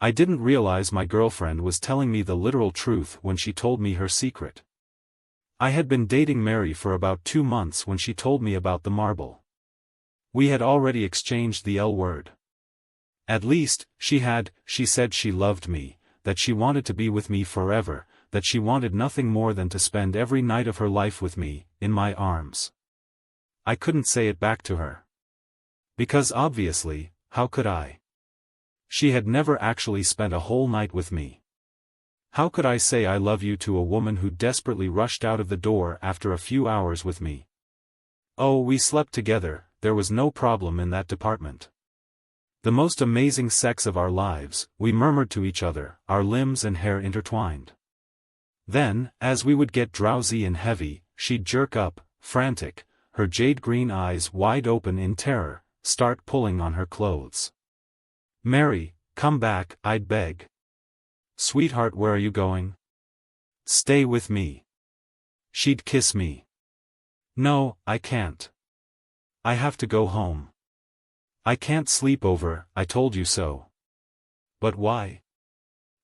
I didn't realize my girlfriend was telling me the literal truth when she told me her secret. I had been dating Mary for about 2 months when she told me about the marble. We had already exchanged the L word. At least, she said she loved me, that she wanted to be with me forever, that she wanted nothing more than to spend every night of her life with me, in my arms. I couldn't say it back to her. Because obviously, how could I? She had never actually spent a whole night with me. How could I say I love you to a woman who desperately rushed out of the door after a few hours with me? Oh, we slept together, there was no problem in that department. The most amazing sex of our lives, we murmured to each other, our limbs and hair intertwined. Then, as we would get drowsy and heavy, she'd jerk up, frantic, her jade-green eyes wide open in terror, start pulling on her clothes. "Mary, come back," I'd beg. "Sweetheart, where are you going?" "Stay with me." She'd kiss me. "No, I can't. I have to go home. I can't sleep over, I told you so." "But why?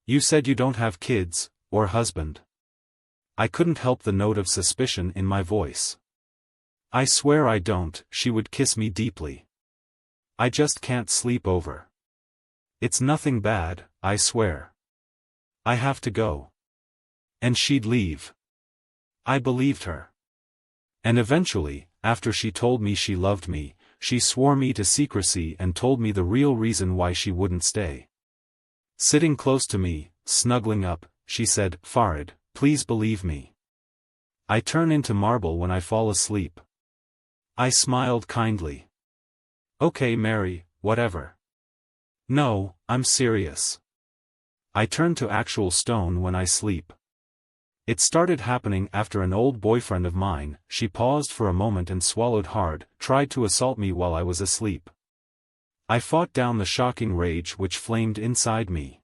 You said you don't have kids, or husband." I couldn't help the note of suspicion in my voice. "I swear I don't," she would kiss me deeply. "I just can't sleep over. It's nothing bad, I swear. I have to go." And she'd leave. I believed her. And eventually, after she told me she loved me, she swore me to secrecy and told me the real reason why she wouldn't stay. Sitting close to me, snuggling up, she said, "Farid, please believe me. I turn into marble when I fall asleep." I smiled kindly. "Okay, Mary, whatever." "No, I'm serious. I turn to actual stone when I sleep. It started happening after an old boyfriend of mine." She paused for a moment and swallowed hard, "tried to assault me while I was asleep. I fought down the shocking rage which flamed inside me.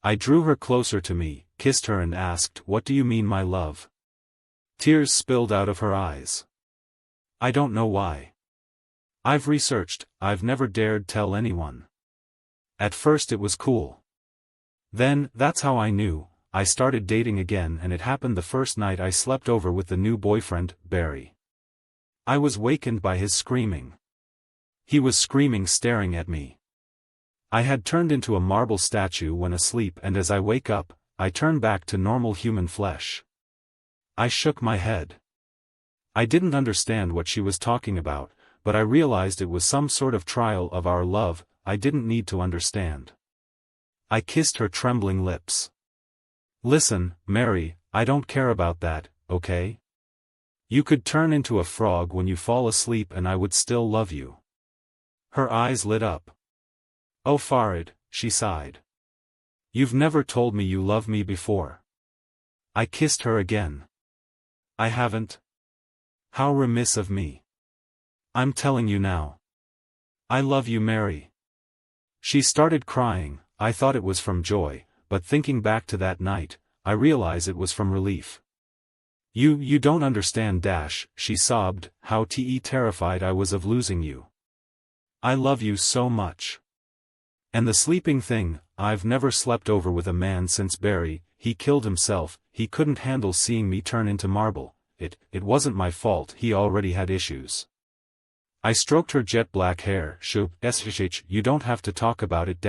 I drew her closer to me, kissed her and asked, 'What do you mean, my love?' Tears spilled out of her eyes. I don't know why. I've researched, I've never dared tell anyone. At first it was cool. Then, that's how I knew, I started dating again, and it happened the first night I slept over with the new boyfriend, Barry. I was wakened by his screaming. He was screaming, staring at me. I had turned into a marble statue when asleep, and as I wake up, I turn back to normal human flesh. I shook my head. I didn't understand what she was talking about, but I realized it was some sort of trial of our love. I didn't need to understand. I kissed her trembling lips. "Listen, Mary, I don't care about that, okay? You could turn into a frog when you fall asleep and I would still love you." Her eyes lit up. "Oh Farid," she sighed. "You've never told me you love me before." I kissed her again. "I haven't? How remiss of me. I'm telling you now. I love you, Mary." She started crying. I thought it was from joy, but thinking back to that night, I realize it was from relief. You don't understand, she sobbed, how terrified I was of losing you. I love you so much. And the sleeping thing, I've never slept over with a man since Barry. He killed himself. He couldn't handle seeing me turn into marble. It wasn't my fault, he already had issues. I stroked her jet black hair. You don't have to talk about it,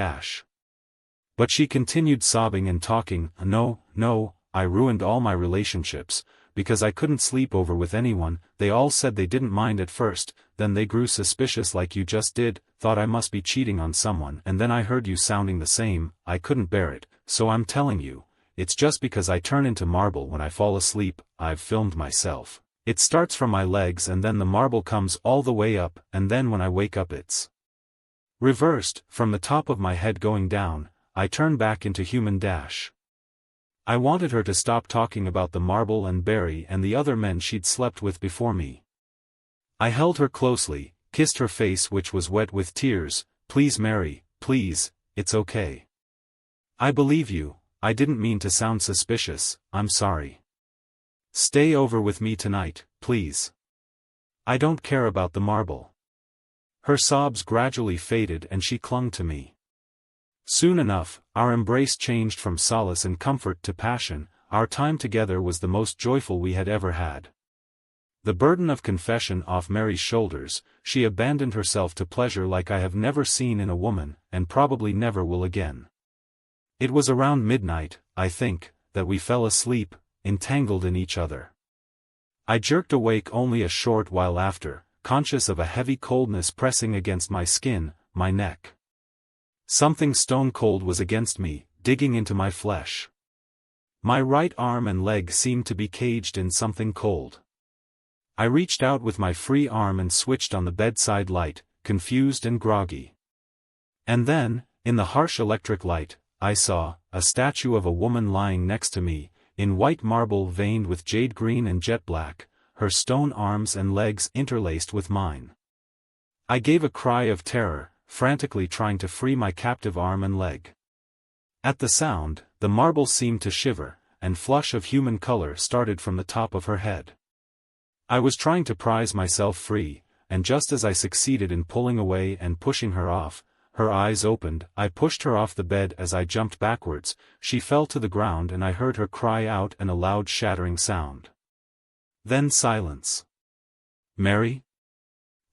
But she continued sobbing and talking. No, I ruined all my relationships, because I couldn't sleep over with anyone. They all said they didn't mind at first, then they grew suspicious like you just did, thought I must be cheating on someone, and then I heard you sounding the same. I couldn't bear it, so I'm telling you, it's just because I turn into marble when I fall asleep. I've filmed myself. It starts from my legs and then the marble comes all the way up, and then when I wake up it's reversed, from the top of my head going down. I turn back into human. I wanted her to stop talking about the marble and Barry and the other men she'd slept with before me. I held her closely, kissed her face which was wet with tears. "Please Mary, please, it's okay. I believe you, I didn't mean to sound suspicious, I'm sorry. Stay over with me tonight, please. I don't care about the marble." Her sobs gradually faded and she clung to me. Soon enough, our embrace changed from solace and comfort to passion. Our time together was the most joyful we had ever had. The burden of confession off Mary's shoulders, she abandoned herself to pleasure like I have never seen in a woman, and probably never will again. It was around midnight, I think, that we fell asleep, entangled in each other. I jerked awake only a short while after, conscious of a heavy coldness pressing against my skin, my neck. Something stone cold was against me, digging into my flesh. My right arm and leg seemed to be caged in something cold. I reached out with my free arm and switched on the bedside light, confused and groggy. And then, in the harsh electric light, I saw a statue of a woman lying next to me, in white marble veined with jade green and jet black, her stone arms and legs interlaced with mine. I gave a cry of terror, frantically trying to free my captive arm and leg. At the sound, the marble seemed to shiver, and flush of human color started from the top of her head. I was trying to prise myself free, and just as I succeeded in pulling away and pushing her off, her eyes opened. I pushed her off the bed. As I jumped backwards, she fell to the ground and I heard her cry out in a loud shattering sound. Then silence. "Mary?"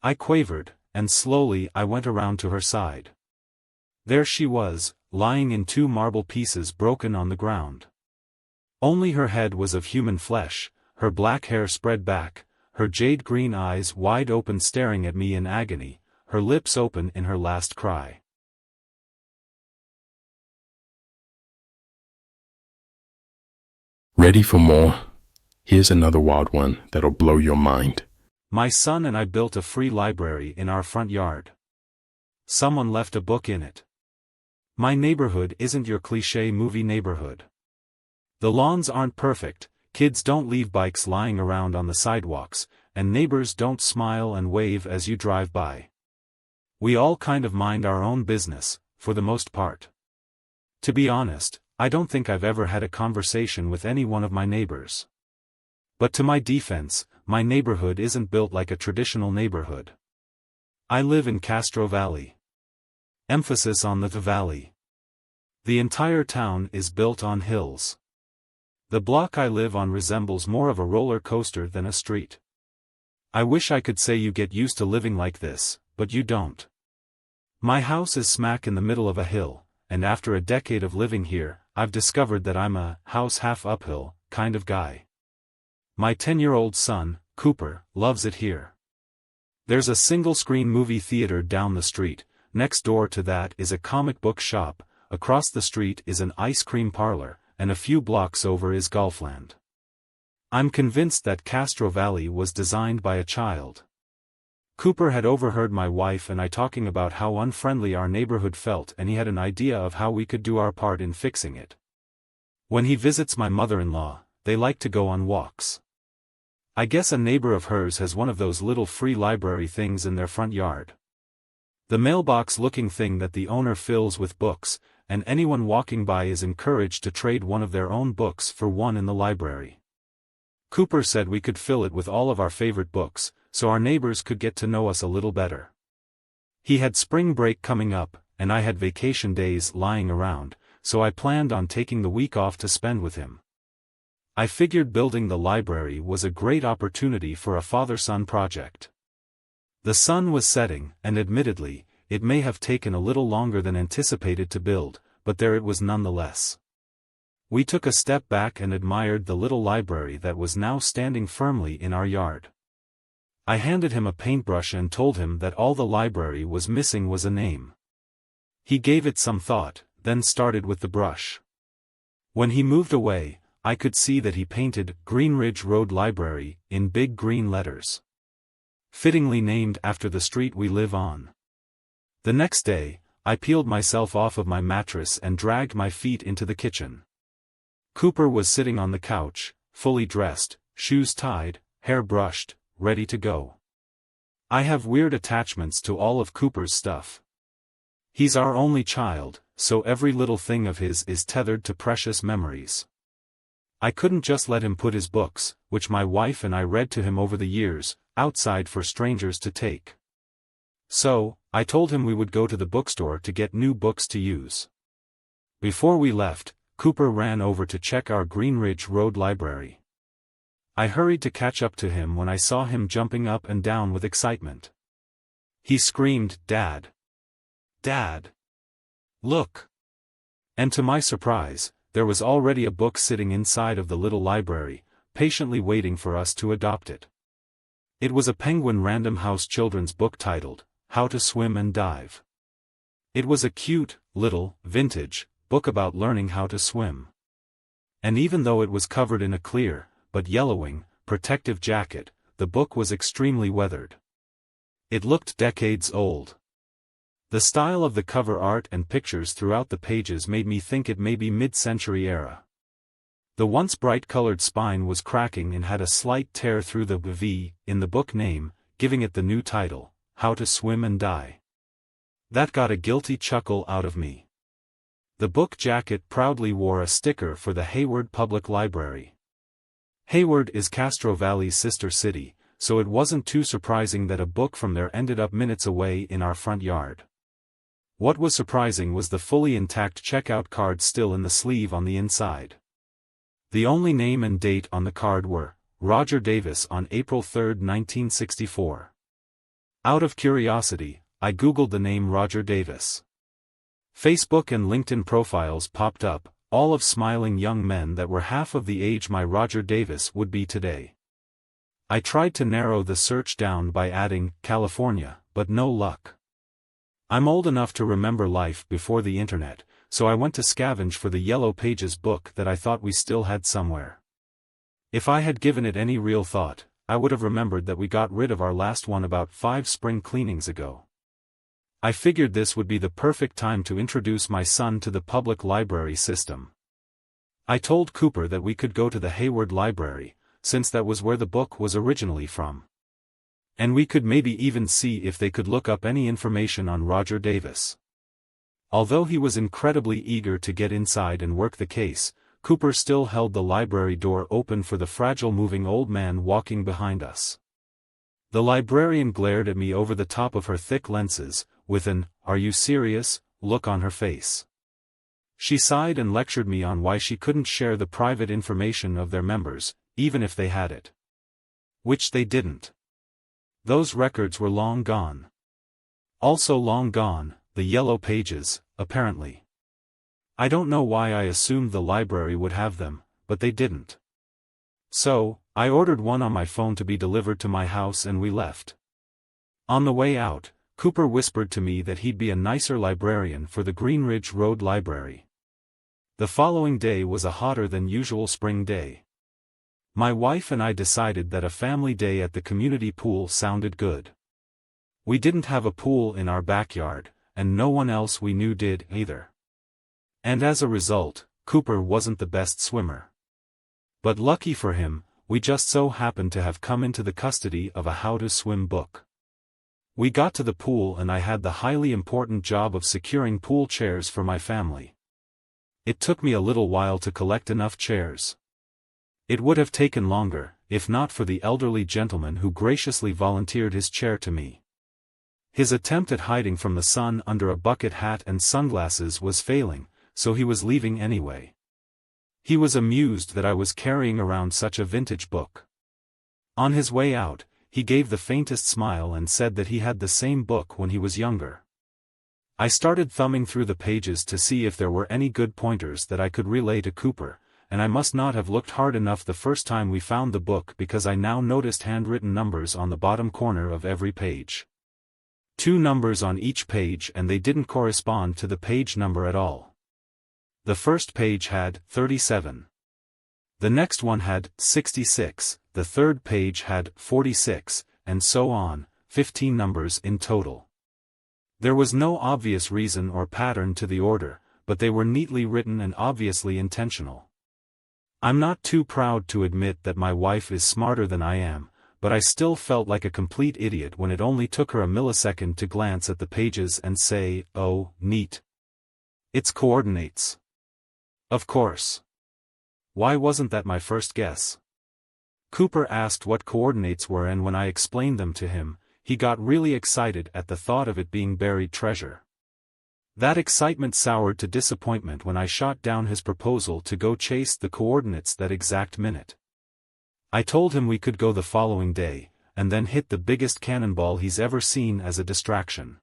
I quavered, and slowly I went around to her side. There she was, lying in two marble pieces broken on the ground. Only her head was of human flesh, her black hair spread back, her jade-green eyes wide open staring at me in agony, her lips open in her last cry. Ready for more? Here's another wild one that'll blow your mind. My son and I built a free library in our front yard. Someone left a book in it. My neighborhood isn't your cliché movie neighborhood. The lawns aren't perfect, kids don't leave bikes lying around on the sidewalks, and neighbors don't smile and wave as you drive by. We all kind of mind our own business, for the most part. To be honest, I don't think I've ever had a conversation with any one of my neighbors. But to my defense, my neighborhood isn't built like a traditional neighborhood. I live in Castro Valley. Emphasis on the valley. The entire town is built on hills. The block I live on resembles more of a roller coaster than a street. I wish I could say you get used to living like this, but you don't. My house is smack in the middle of a hill, and after a decade of living here, I've discovered that I'm a house half uphill kind of guy. My 10-year-old son, Cooper, loves it here. There's a single-screen movie theater down the street, next door to that is a comic book shop, across the street is an ice cream parlor, and a few blocks over is Golfland. I'm convinced that Castro Valley was designed by a child. Cooper had overheard my wife and I talking about how unfriendly our neighborhood felt, and he had an idea of how we could do our part in fixing it. When he visits my mother-in-law, they like to go on walks. I guess a neighbor of hers has one of those little free library things in their front yard. The mailbox-looking thing that the owner fills with books, and anyone walking by is encouraged to trade one of their own books for one in the library. Cooper said we could fill it with all of our favorite books, so our neighbors could get to know us a little better. He had spring break coming up, and I had vacation days lying around, so I planned on taking the week off to spend with him. I figured building the library was a great opportunity for a father-son project. The sun was setting, and admittedly, it may have taken a little longer than anticipated to build, but there it was nonetheless. We took a step back and admired the little library that was now standing firmly in our yard. I handed him a paintbrush and told him that all the library was missing was a name. He gave it some thought, then started with the brush. When he moved away, I could see that he painted Green Ridge Road Library in big green letters. Fittingly named after the street we live on. The next day, I peeled myself off of my mattress and dragged my feet into the kitchen. Cooper was sitting on the couch, fully dressed, shoes tied, hair brushed, ready to go. I have weird attachments to all of Cooper's stuff. He's our only child, so every little thing of his is tethered to precious memories. I couldn't just let him put his books, which my wife and I read to him over the years, outside for strangers to take. So, I told him we would go to the bookstore to get new books to use. Before we left, Cooper ran over to check our Greenridge Road library. I hurried to catch up to him when I saw him jumping up and down with excitement. He screamed, "Dad! Dad! Look!" And to my surprise, there was already a book sitting inside of the little library, patiently waiting for us to adopt it. It was a Penguin Random House children's book titled, How to Swim and Dive. It was a cute, little, vintage, book about learning how to swim. And even though it was covered in a clear, but yellowing, protective jacket, the book was extremely weathered. It looked decades old. The style of the cover art and pictures throughout the pages made me think it may be mid-century era. The once bright-colored spine was cracking and had a slight tear through the V in the book name, giving it the new title, How to Swim and Die. That got a guilty chuckle out of me. The book jacket proudly wore a sticker for the Hayward Public Library. Hayward is Castro Valley's sister city, so it wasn't too surprising that a book from there ended up minutes away in our front yard. What was surprising was the fully intact checkout card still in the sleeve on the inside. The only name and date on the card were, Roger Davis on April 3, 1964. Out of curiosity, I googled the name Roger Davis. Facebook and LinkedIn profiles popped up, all of smiling young men that were half of the age my Roger Davis would be today. I tried to narrow the search down by adding, California, but no luck. I'm old enough to remember life before the internet, so I went to scavenge for the Yellow Pages book that I thought we still had somewhere. If I had given it any real thought, I would have remembered that we got rid of our last one about 5 spring cleanings ago. I figured this would be the perfect time to introduce my son to the public library system. I told Cooper that we could go to the Hayward Library, since that was where the book was originally from. And we could maybe even see if they could look up any information on Roger Davis. Although he was incredibly eager to get inside and work the case, Cooper still held the library door open for the fragile moving old man walking behind us. The librarian glared at me over the top of her thick lenses, with an, "Are you serious?" look on her face. She sighed and lectured me on why she couldn't share the private information of their members, even if they had it. Which they didn't. Those records were long gone. Also long gone, the Yellow Pages, apparently. I don't know why I assumed the library would have them, but they didn't. So, I ordered one on my phone to be delivered to my house and we left. On the way out, Cooper whispered to me that he'd be a nicer librarian for the Greenridge Road Library. The following day was a hotter than usual spring day. My wife and I decided that a family day at the community pool sounded good. We didn't have a pool in our backyard, and no one else we knew did either. And as a result, Cooper wasn't the best swimmer. But lucky for him, we just so happened to have come into the custody of a How to Swim book. We got to the pool and I had the highly important job of securing pool chairs for my family. It took me a little while to collect enough chairs. It would have taken longer, if not for the elderly gentleman who graciously volunteered his chair to me. His attempt at hiding from the sun under a bucket hat and sunglasses was failing, so he was leaving anyway. He was amused that I was carrying around such a vintage book. On his way out, he gave the faintest smile and said that he had the same book when he was younger. I started thumbing through the pages to see if there were any good pointers that I could relay to Cooper, and I must not have looked hard enough the first time we found the book because I now noticed handwritten numbers on the bottom corner of every page. 2 numbers on each page and they didn't correspond to the page number at all. The first page had 37. The next one had 66, the third page had 46, and so on, 15 numbers in total. There was no obvious reason or pattern to the order, but they were neatly written and obviously intentional. I'm not too proud to admit that my wife is smarter than I am, but I still felt like a complete idiot when it only took her a millisecond to glance at the pages and say, "Oh, neat. It's coordinates." Of course. Why wasn't that my first guess? Cooper asked what coordinates were and when I explained them to him, he got really excited at the thought of it being buried treasure. That excitement soured to disappointment when I shot down his proposal to go chase the coordinates that exact minute. I told him we could go the following day, and then hit the biggest cannonball he's ever seen as a distraction.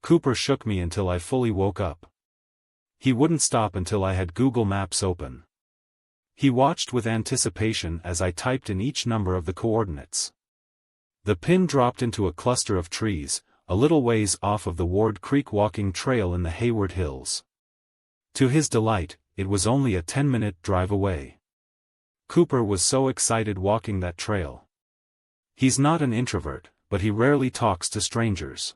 Cooper shook me until I fully woke up. He wouldn't stop until I had Google Maps open. He watched with anticipation as I typed in each number of the coordinates. The pin dropped into a cluster of trees, a little ways off of the Ward Creek walking trail in the Hayward Hills. To his delight, it was only a 10-minute drive away. Cooper was so excited walking that trail. He's not an introvert, but he rarely talks to strangers.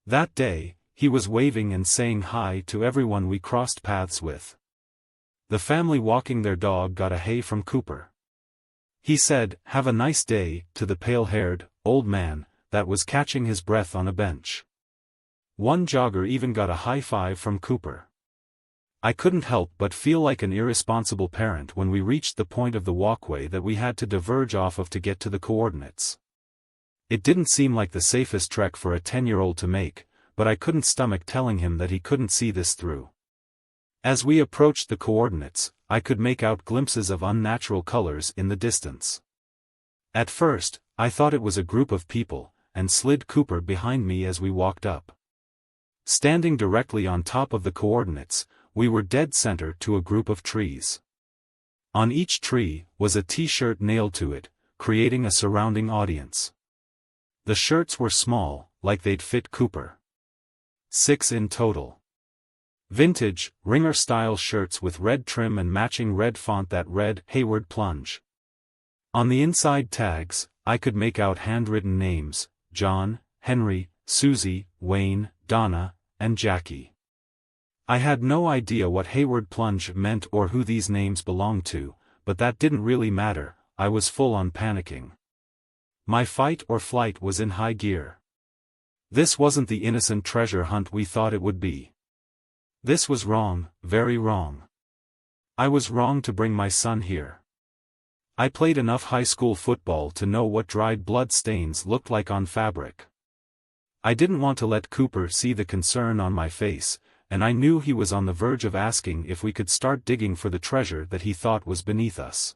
That day, he was waving and saying hi to everyone we crossed paths with. The family walking their dog got a hey from Cooper. He said, "Have a nice day," to the pale-haired, old man that was catching his breath on a bench. One jogger even got a high five from Cooper. I couldn't help but feel like an irresponsible parent when we reached the point of the walkway that we had to diverge off of to get to the coordinates. It didn't seem like the safest trek for a 10-year-old to make, but I couldn't stomach telling him that he couldn't see this through. As we approached the coordinates, I could make out glimpses of unnatural colors in the distance. At first, I thought it was a group of people, and slid Cooper behind me as we walked up. Standing directly on top of the coordinates, we were dead center to a group of trees. On each tree was a T-shirt nailed to it, creating a surrounding audience. The shirts were small, like they'd fit Cooper. 6 in total. Vintage, Ringer-style shirts with red trim and matching red font that read, "Hayward Plunge." On the inside tags, I could make out handwritten names: John, Henry, Susie, Wayne, Donna, and Jackie. I had no idea what Hayward Plunge meant or who these names belonged to, but that didn't really matter. I was full on panicking. My fight or flight was in high gear. This wasn't the innocent treasure hunt we thought it would be. This was wrong, very wrong. I was wrong to bring my son here. I played enough high school football to know what dried blood stains looked like on fabric. I didn't want to let Cooper see the concern on my face, and I knew he was on the verge of asking if we could start digging for the treasure that he thought was beneath us.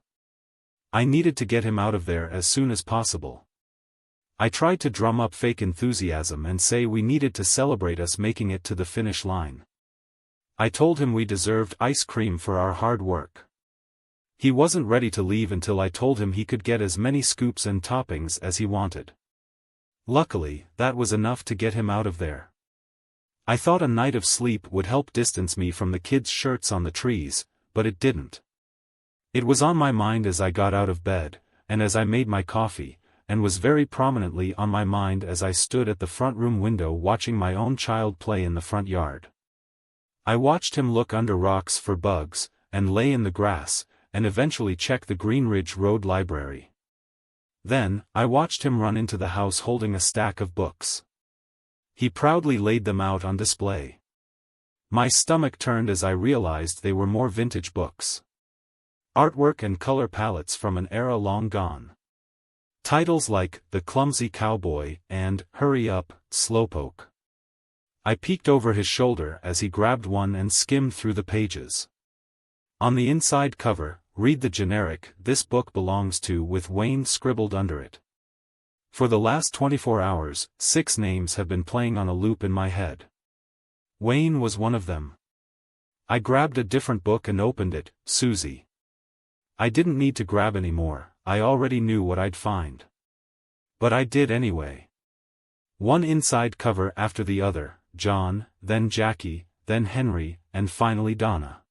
I needed to get him out of there as soon as possible. I tried to drum up fake enthusiasm and say we needed to celebrate us making it to the finish line. I told him we deserved ice cream for our hard work. He wasn't ready to leave until I told him he could get as many scoops and toppings as he wanted. Luckily, that was enough to get him out of there. I thought a night of sleep would help distance me from the kids' shirts on the trees, but it didn't. It was on my mind as I got out of bed, and as I made my coffee, and was very prominently on my mind as I stood at the front room window watching my own child play in the front yard. I watched him look under rocks for bugs, and lay in the grass, and eventually check the Green Ridge Road Library. Then, I watched him run into the house holding a stack of books. He proudly laid them out on display. My stomach turned as I realized they were more vintage books. Artwork and color palettes from an era long gone. Titles like The Clumsy Cowboy and Hurry Up, Slowpoke. I peeked over his shoulder as he grabbed one and skimmed through the pages. On the inside cover, read the generic "This book belongs to" with Wayne scribbled under it. For the last 24 hours, 6 names have been playing on a loop in my head. Wayne was one of them. I grabbed a different book and opened it, Susie. I didn't need to grab any more, I already knew what I'd find. But I did anyway. One inside cover after the other, John, then Jackie, then Henry, and finally Donna.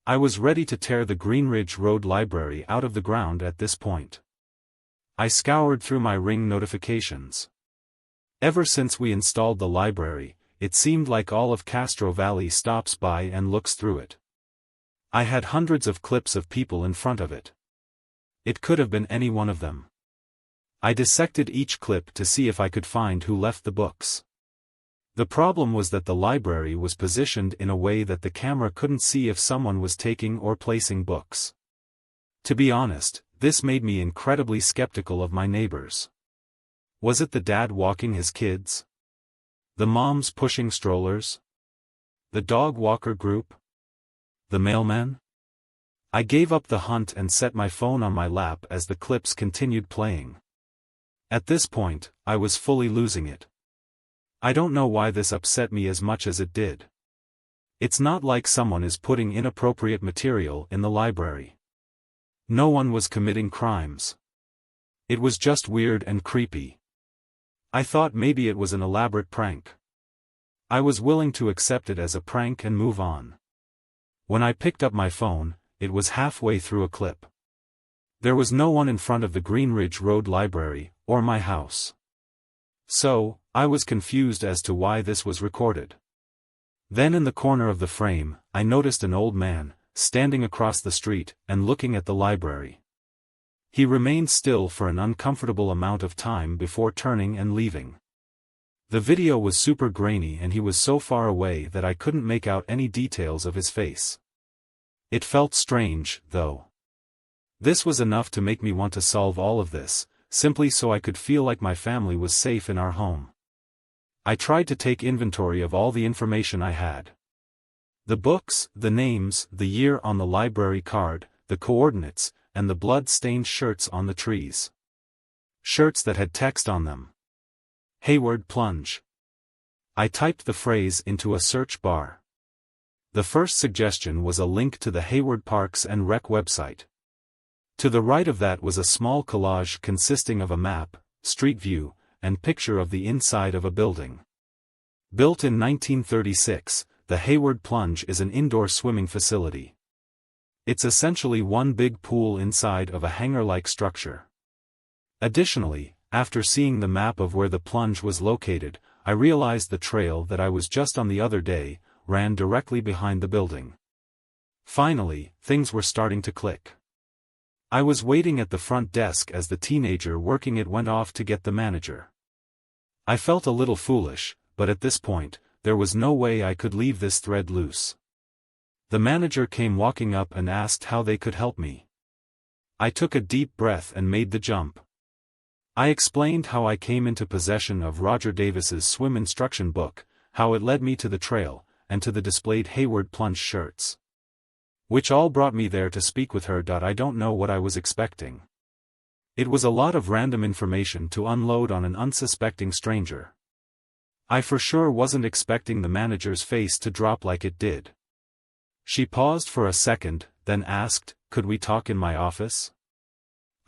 I was ready to tear the Green Ridge Road Library out of the ground at this point. I scoured through my Ring notifications. Ever since we installed the library, it seemed like all of Castro Valley stops by and looks through it. I had hundreds of clips of people in front of it. It could have been any one of them. I dissected each clip to see if I could find who left the books. The problem was that the library was positioned in a way that the camera couldn't see if someone was taking or placing books. To be honest, this made me incredibly skeptical of my neighbors. Was it the dad walking his kids? The moms pushing strollers? The dog walker group? The mailman? I gave up the hunt and set my phone on my lap as the clips continued playing. At this point, I was fully losing it. I don't know why this upset me as much as it did. It's not like someone is putting inappropriate material in the library. No one was committing crimes. It was just weird and creepy. I thought maybe it was an elaborate prank. I was willing to accept it as a prank and move on. When I picked up my phone, it was halfway through a clip. There was no one in front of the Green Ridge Road Library, or my house. So, I was confused as to why this was recorded. Then in the corner of the frame, I noticed an old man, standing across the street, and looking at the library. He remained still for an uncomfortable amount of time before turning and leaving. The video was super grainy and he was so far away that I couldn't make out any details of his face. It felt strange, though. This was enough to make me want to solve all of this, simply so I could feel like my family was safe in our home. I tried to take inventory of all the information I had. The books, the names, the year on the library card, the coordinates, and the blood-stained shirts on the trees. Shirts that had text on them. Hayward Plunge. I typed the phrase into a search bar. The first suggestion was a link to the Hayward Parks and Rec website. To the right of that was a small collage consisting of a map, street view, and picture of the inside of a building. Built in 1936, the Hayward Plunge is an indoor swimming facility. It's essentially one big pool inside of a hangar-like structure. Additionally, after seeing the map of where the plunge was located, I realized the trail that I was just on the other day ran directly behind the building. Finally, things were starting to click. I was waiting at the front desk as the teenager working it went off to get the manager. I felt a little foolish, but at this point, there was no way I could leave this thread loose. The manager came walking up and asked how they could help me. I took a deep breath and made the jump. I explained how I came into possession of Roger Davis's swim instruction book, how it led me to the trail, and to the displayed Hayward Plunge shirts. Which all brought me there to speak with her. I don't know what I was expecting. It was a lot of random information to unload on an unsuspecting stranger. I for sure wasn't expecting the manager's face to drop like it did. She paused for a second, then asked, "Could we talk in my office?"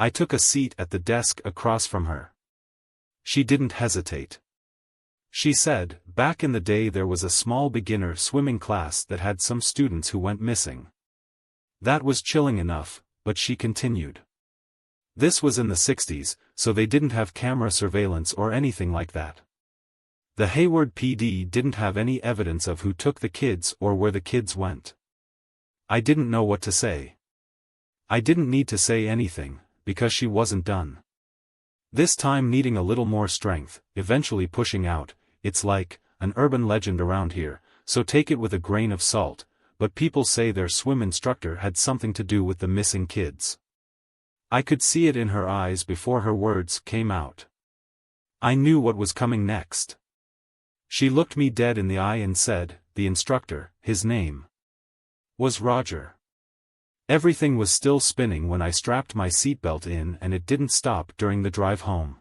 I took a seat at the desk across from her. She didn't hesitate. She said, "Back in the day there was a small beginner swimming class that had some students who went missing." That was chilling enough, but she continued. This was in the 60s, so they didn't have camera surveillance or anything like that. The Hayward PD didn't have any evidence of who took the kids or where the kids went. I didn't know what to say. I didn't need to say anything, because she wasn't done. This time needing a little more strength, eventually pushing out, "It's like an urban legend around here, so take it with a grain of salt, but people say their swim instructor had something to do with the missing kids." I could see it in her eyes before her words came out. I knew what was coming next. She looked me dead in the eye and said, "The instructor, his name was Roger." Everything was still spinning when I strapped my seatbelt in, and it didn't stop during the drive home.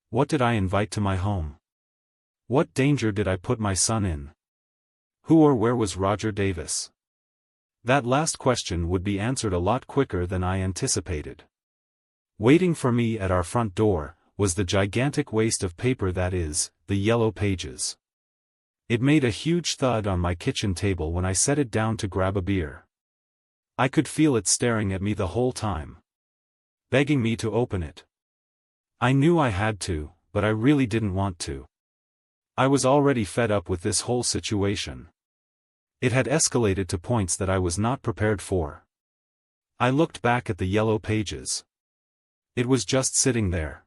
What did I invite to my home? What danger did I put my son in? Who or where was Roger Davis? That last question would be answered a lot quicker than I anticipated. Waiting for me at our front door was the gigantic waste of paper that is, the Yellow Pages. It made a huge thud on my kitchen table when I set it down to grab a beer. I could feel it staring at me the whole time, begging me to open it. I knew I had to, but I really didn't want to. I was already fed up with this whole situation. It had escalated to points that I was not prepared for. I looked back at the Yellow Pages. It was just sitting there.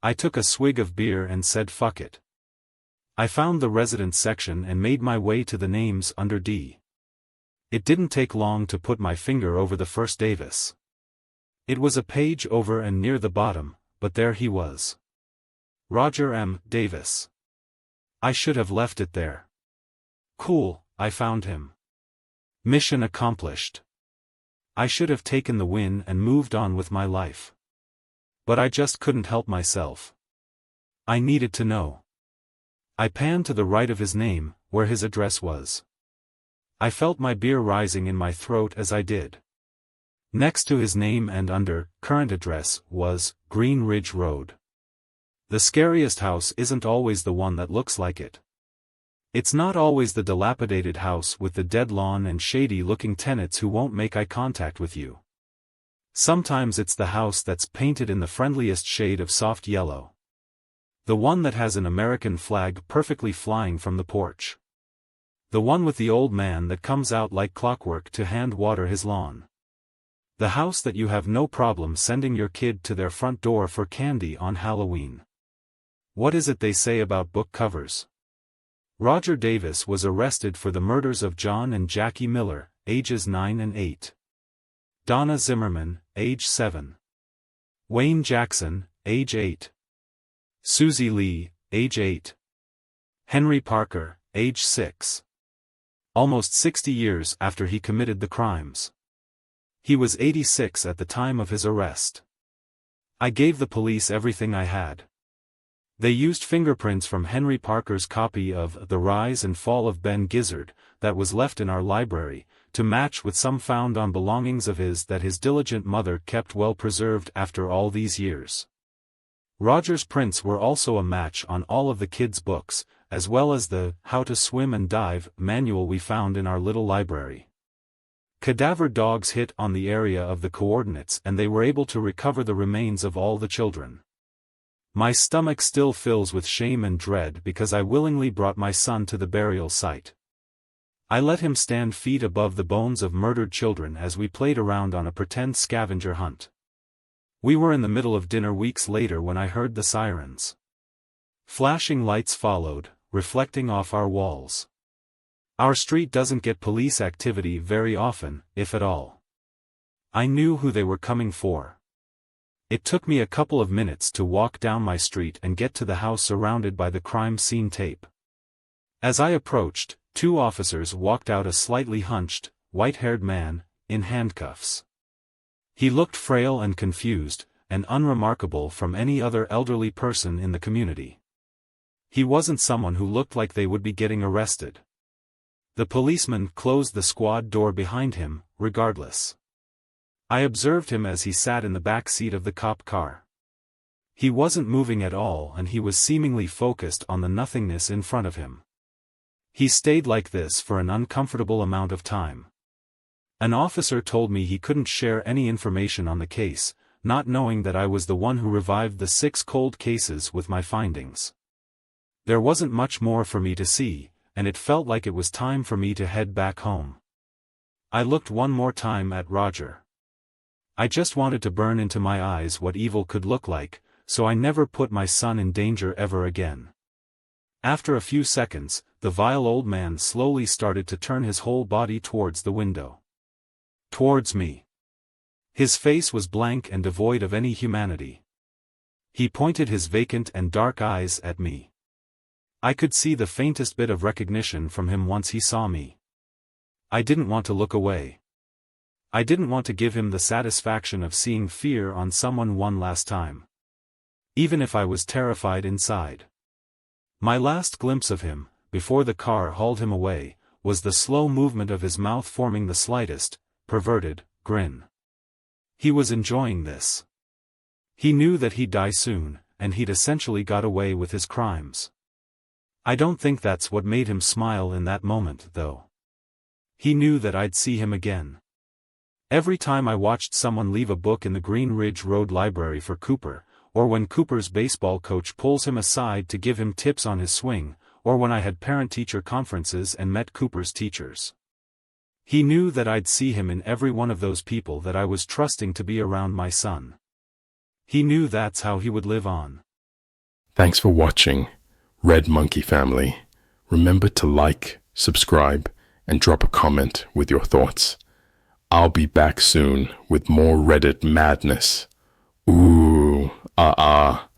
I took a swig of beer and said fuck it. I found the residence section and made my way to the names under D. It didn't take long to put my finger over the first Davis. It was a page over and near the bottom, but there he was. Roger M. Davis. I should have left it there. Cool, I found him. Mission accomplished. I should have taken the win and moved on with my life. But I just couldn't help myself. I needed to know. I panned to the right of his name, where his address was. I felt my beer rising in my throat as I did. Next to his name and under current address was Green Ridge Road. The scariest house isn't always the one that looks like it. It's not always the dilapidated house with the dead lawn and shady-looking tenants who won't make eye contact with you. Sometimes it's the house that's painted in the friendliest shade of soft yellow. The one that has an American flag perfectly flying from the porch. The one with the old man that comes out like clockwork to hand water his lawn. The house that you have no problem sending your kid to their front door for candy on Halloween. What is it they say about book covers? Roger Davis was arrested for the murders of John and Jackie Miller, ages 9 and 8. Donna Zimmerman, age 7. Wayne Jackson, age 8. Susie Lee, age 8. Henry Parker, age 6. Almost 60 years after he committed the crimes. He was 86 at the time of his arrest. I gave the police everything I had. They used fingerprints from Henry Parker's copy of The Rise and Fall of Ben Gizzard, that was left in our library, to match with some found on belongings of his that his diligent mother kept well preserved after all these years. Roger's prints were also a match on all of the kids' books, as well as the How to Swim and Dive manual we found in our little library. Cadaver dogs hit on the area of the coordinates and they were able to recover the remains of all the children. My stomach still fills with shame and dread because I willingly brought my son to the burial site. I let him stand feet above the bones of murdered children as we played around on a pretend scavenger hunt. We were in the middle of dinner weeks later when I heard the sirens. Flashing lights followed, reflecting off our walls. Our street doesn't get police activity very often, if at all. I knew who they were coming for. It took me a couple of minutes to walk down my street and get to the house surrounded by the crime scene tape. As I approached, 2 officers walked out, a slightly hunched, white-haired man, in handcuffs. He looked frail and confused, and unremarkable from any other elderly person in the community. He wasn't someone who looked like they would be getting arrested. The policeman closed the squad door behind him, regardless. I observed him as he sat in the back seat of the cop car. He wasn't moving at all and he was seemingly focused on the nothingness in front of him. He stayed like this for an uncomfortable amount of time. An officer told me he couldn't share any information on the case, not knowing that I was the one who revived the 6 cold cases with my findings. There wasn't much more for me to see, and it felt like it was time for me to head back home. I looked one more time at Roger. I just wanted to burn into my eyes what evil could look like, so I never put my son in danger ever again. After a few seconds, the vile old man slowly started to turn his whole body towards the window. Towards me. His face was blank and devoid of any humanity. He pointed his vacant and dark eyes at me. I could see the faintest bit of recognition from him once he saw me. I didn't want to look away. I didn't want to give him the satisfaction of seeing fear on someone one last time. Even if I was terrified inside. My last glimpse of him, before the car hauled him away, was the slow movement of his mouth forming the slightest, perverted, grin. He was enjoying this. He knew that he'd die soon, and he'd essentially got away with his crimes. I don't think that's what made him smile in that moment, though. He knew that I'd see him again. Every time I watched someone leave a book in the Green Ridge Road Library for Cooper, or when Cooper's baseball coach pulls him aside to give him tips on his swing, or when I had parent-teacher conferences and met Cooper's teachers. He knew that I'd see him in every one of those people that I was trusting to be around my son. He knew that's how he would live on. Thanks for watching, Red Monkey family. Remember to like, subscribe, and drop a comment with your thoughts. I'll be back soon with more Reddit madness. Ooh, ah.